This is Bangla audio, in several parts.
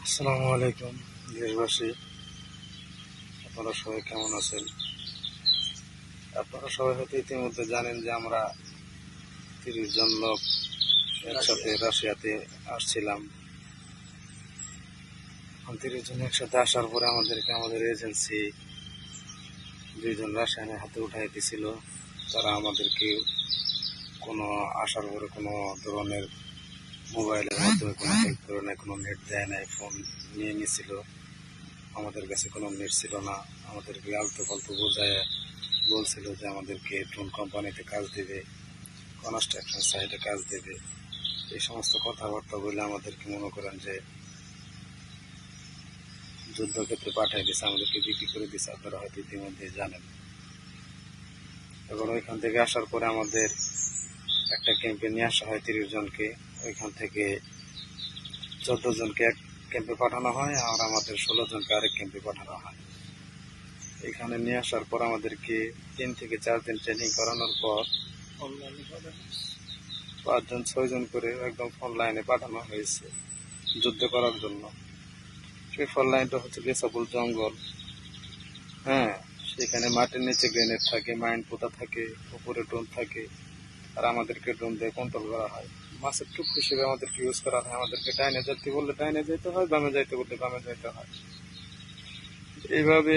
আসসালামু আলাইকুম দেশবাসী, আপনারা সবাই কেমন আছেন? আপনারা সবাই হয়তো ইতিমধ্যে জানেন যে আমরা 30 জন লোক একসাথে রাশিয়াতে আসছিলাম। 30 জন একসাথে আসার পরে আমাদেরকে আমাদের এজেন্সি 2 জন রাশিয়ানের হাতে উঠাই দিছিল। তারা আমাদেরকে কোনো আসার পরে কোনো ধরনের মোবাইলের মাধ্যমে কোনো হেল্প করে নাই, কোনো নেট দেয় নাই, ফোন নিয়ে নিয়েছিল। আমাদের কাছে কোনো নেট ছিল না। আমাদেরকে আলতু ফালতু বোঝায় বলছিল যে আমাদেরকে ড্রোন কোম্পানিতে কাজ দেবে, কনস্ট্রাকশন সাইটে কাজ দেবে। এই সমস্ত কথাবার্তা বলে আমাদেরকে মনে করেন যে যুদ্ধক্ষেত্রে পাঠিয়ে দিচ্ছে, আমাদেরকে বিক্রি করে দিচ্ছে। আপনারা হয়তো ইতিমধ্যে জানেন। এবং ওইখান থেকে আসার পরে আমাদের একটা ক্যাম্পে নিয়ে আসা হয় 30 জনকে। ওইখান থেকে 14 জনকে এক ক্যাম্পে পাঠানো হয়, আর আমাদের 16 জনকে আরেক ক্যাম্পে পাঠানো হয়। এখানে নিয়ে আসার পর আমাদেরকে 3 থেকে 4 দিন ট্রেনিং করানোর পর 5 জন 6 জন করে একদম ফোন লাইনে পাঠানো হয়েছে যুদ্ধ করার জন্য। সেই ফোন লাইনটা হচ্ছে বেসাবুল জঙ্গল। হ্যাঁ, সেখানে মাটির নিচে গ্রেনেড থাকে, মাইন পোতা থাকে, উপরে ড্রোন থাকে, আর আমাদেরকে ড্রোন দিয়ে কন্ট্রোল করা হয়। মাছের টুক হিসেবে আমাদেরকে ইউজ করা হয়। আমাদেরকে ডাইনে যেতে বললে ডাইনে যেতে হয়, বামে যাইতে বললে বামে যাইতে হয়। এইভাবে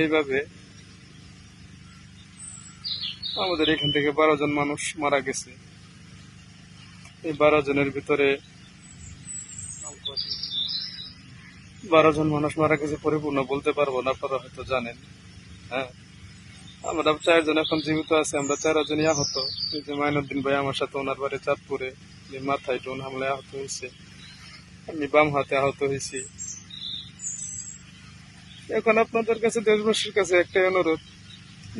আমাদের এখান থেকে 12 জন মানুষ মারা গেছে। এই 12 জনের ভিতরে 12 জন মানুষ মারা গেছে পরিপূর্ণ বলতে পারবো না, আপনারা হয়তো জানেন। হ্যাঁ, আমরা 4 জন এখন জীবিত আছি। আমরা 4 জনই আহত। এই যে মাইনুদ্দিন ভাই আমার সাথে, ওনার বাড়ি চাঁদপুরে, মাথায় ড্রোন হামলায় আহত হয়েছে। আমি বাম হাতে আহত হয়েছি। এখন আপনাদের কাছে, দেশবাসীর কাছে একটাই অনুরোধ,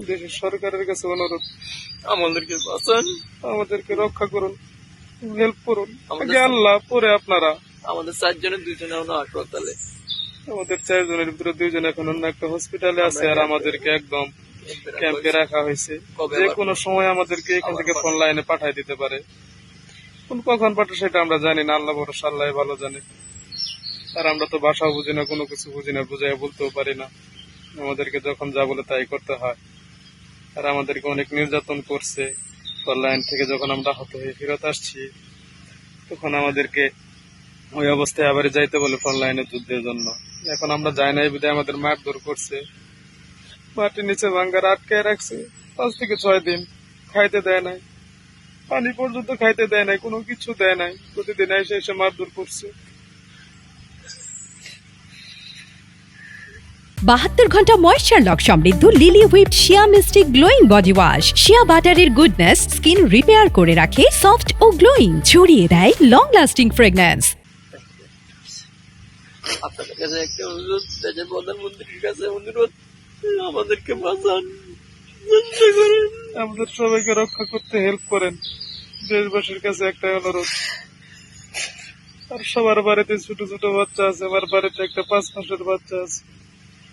দেশের সরকারের কাছে অনুরোধ, আমাদেরকে বাঁচান, আমাদেরকে রক্ষা করুন, হেল্প করুন। আগে আল্লাহ, পরে আপনারা। আমাদের 4 জনের 2 জন এখনো হাসপাতালে। আমাদের 4 জনের ভিতরে 2 জন এখন অন্য একটা হসপিটালে আছে, আর আমাদেরকে একদম ক্যাম্পে রাখা হয়েছে। যে কোনো সময় আমাদেরকে এখান থেকে ফোন লাইনে পাঠিয়ে দিতে পারে। কখন পাঠায় সেটা আমরা জানি না, আল্লাহ ভরসা, আল্লাহ ভালো জানে। আর আমরা তো ভাষাও বুঝি না, কোনো কিছু বুঝি না, বুঝাই বলতেও পারি না। আমাদেরকে যখন যা বলে তাই করতে হয়। আর আমাদেরকে অনেক নির্যাতন করছে। ফোন লাইন থেকে যখন আমরা আহত হয়ে ফেরত আসছি, তখন আমাদেরকে ওই অবস্থায় আবার যাইতে বলে ফোন লাইনে যুদ্ধের জন্য। এখন আমরা যাই নাই বিধায় আমাদের মারধর করছে, মাটির নিচে ভাঙ্গার আটকায় রাখছে 5 থেকে 6 দিন। খাইতে দেয় নাই, পানি পর্যন্ত খাইতে দেয় নাই, কোনো কিছু দেয় নাই। প্রতিদিন এসে এসে মারধর করছে। 72 ঘন্টা ময়েশ্চার লক সমৃদ্ধ লিলি হুইপড শিয়া মিস্টিক গ্লোয়িং বডি ওয়াশ। শিয়া বাটারের গুডনেস স্কিন রিপেয়ার করে রাখে সফট ও গ্লোয়িং, ছড়িয়ে দেয় লং লাস্টিং ফ্রেগন্যান্স। আপনাদের কাছে একটা অনুরোধ, দেশের প্রধানমন্ত্রীর কাছে অনুরোধ, আমাদেরকে বাঁচান, চেষ্টা করেন, আমাদের সবাইকে রক্ষা করতে হেল্প করেন। দেশবাসীর কাছে একটাই অনুরোধ। আর সবার বাড়িতে ছোট ছোট বাচ্চা আছে, আমার বাড়িতে একটা 5 মাসের বাচ্চা আছে।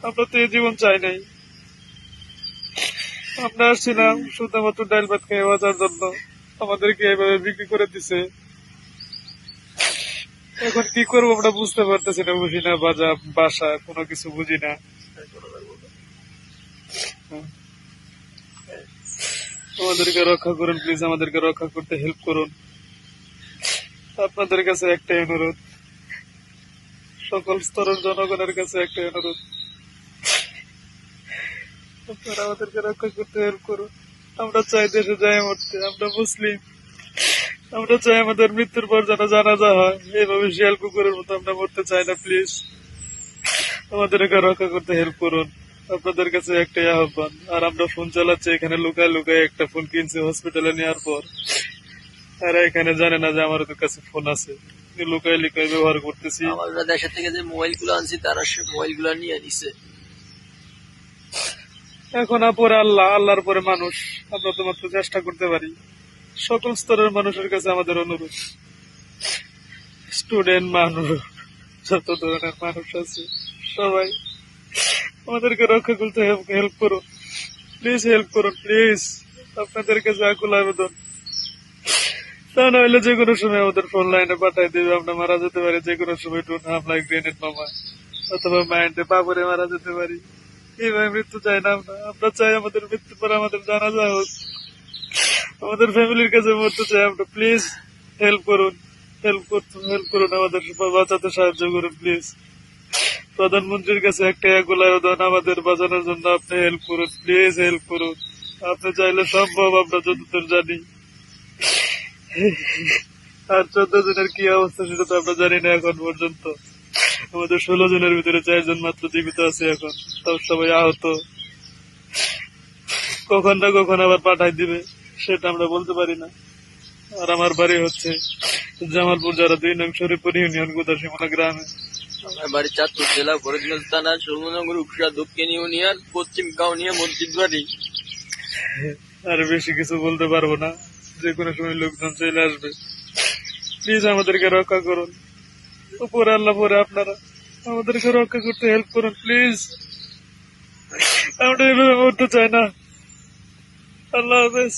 আমরা তো এই জীবন চাই নাই। আমরা আসছিলাম শুধুমাত্র ডাল ভাত খেয়ে বাঁচার জন্য, আমাদেরকে এইভাবে বিক্রি করে দিছে। এখন কি করবো আমরা বুঝতে পারতেছি না, বুঝি না, বাসা কোনো কিছু বুঝি না। আমাদেরকে রক্ষা করুন প্লিজ, আমাদেরকে রক্ষা করতে হেল্প করুন। আপনাদের কাছে একটাই অনুরোধ, সকল স্তরের জনগণের কাছে একটাই অনুরোধ, আপনারা আমাদেরকে রক্ষা করতে হেল্প করুন। আমরা চাই দেশে যাই মরতে, আমরা মুসলিম। আমরা চাই আমাদের মৃত্যুর পর যেন জানাজা হয়। এইভাবে শিয়াল কুকুরের মতো আমরা মরতে চাই না। প্লিজ আমাদেরকে রক্ষা করতে হেল্প করুন। আপনাদের কাছে একটাই আহ্বান। আর আমরা ফোন চালাচ্ছি, এখানে লুকায় লুকায় একটা ফোন কিনছি হসপিটালে নেওয়ার পর। তারা এখানে জানে না যে আমার কাছে ফোন আছে, লুকায় লুকায় ব্যবহার করতেছি। আমরা দেশের থেকে যে মোবাইল গুলো আনছি, তারা সে মোবাইল গুলো নিয়ে নিছে। এখন পরে আল্লাহ, আল্লাহর পরে মানুষ। আমরা তো মাত্র চেষ্টা করতে পারি। সকল স্তরের মানুষের কাছে আমাদের অনুরোধ, স্টুডেন্ট মানুষ, যত ধরনের মানুষ আছে সবাই আমাদেরকে রক্ষা করতে হেল্প করুন। প্লিজ হেল্প করুন, প্লিজ। আপনাদের কাছে আকুল আবেদন। তা নইলে যে কোনো সময় আমাদের ফোন লাইনে পাঠাই দেবে, আমরা মারা যেতে পারি যে কোনো সময়, ড্রোন হামলায়, গ্রেনেড মামা। অথবা মাইন্ডে পাপড়ে মারা যেতে পারি। এইভাবে মৃত্যু চাই না আমরা। আমরা চাই আমাদের মৃত্যু পরে আমাদের জানাজা হোক, আমাদের ফ্যামিলির কাছে মরতে চাই আমরা। প্লিজ হেল্প করুন, হেল্প করুন, আমাদের বাঁচাতে সাহায্য করুন প্লিজ। প্রধানমন্ত্রীর কাছে একটা গোলা আবেদন, আমাদের বাঁচানোর জন্য আপনি হেল্প করুন, প্লিজ হেল্প করুন। আপনি চাইলে সম্ভব, আমরা যতদূর জানি। আর 14 জনের কি অবস্থা সেটা তো আমরা জানি না এখন পর্যন্ত। আমাদের 16 জনের ভিতরে 4 জন মাত্র জীবিত আছে এখন, তাও সবাই আহত। কখন না কখন আবার পাঠাই দিবে সেটা আমরা বলতে পারি না। আর আমার বাড়ি হচ্ছে জামালপুর যারা 2 নং শরীফপুর ইউনিয়ন গোদাসিমলা গ্রামে। আমার বাড়ি চাঁদপুর জেলা ফরিদগঞ্জ থানা সুমনগর উপজেলা দক্ষিণ ইউনিয়ন পশ্চিম কাউনিয়া মসজিদ বাড়ি। আর বেশি কিছু বলতে পারবো না, যে কোনো সময় লোকজন চলে আসবে। প্লিজ আমাদেরকে রক্ষা করুন, উপরে আল্লাহ পরে আপনারা আমাদেরকে রক্ষা করতে হেল্প করুন প্লিজ। আমরা এভাবে মরতে চাই না। আল্লাহ হাফেজ।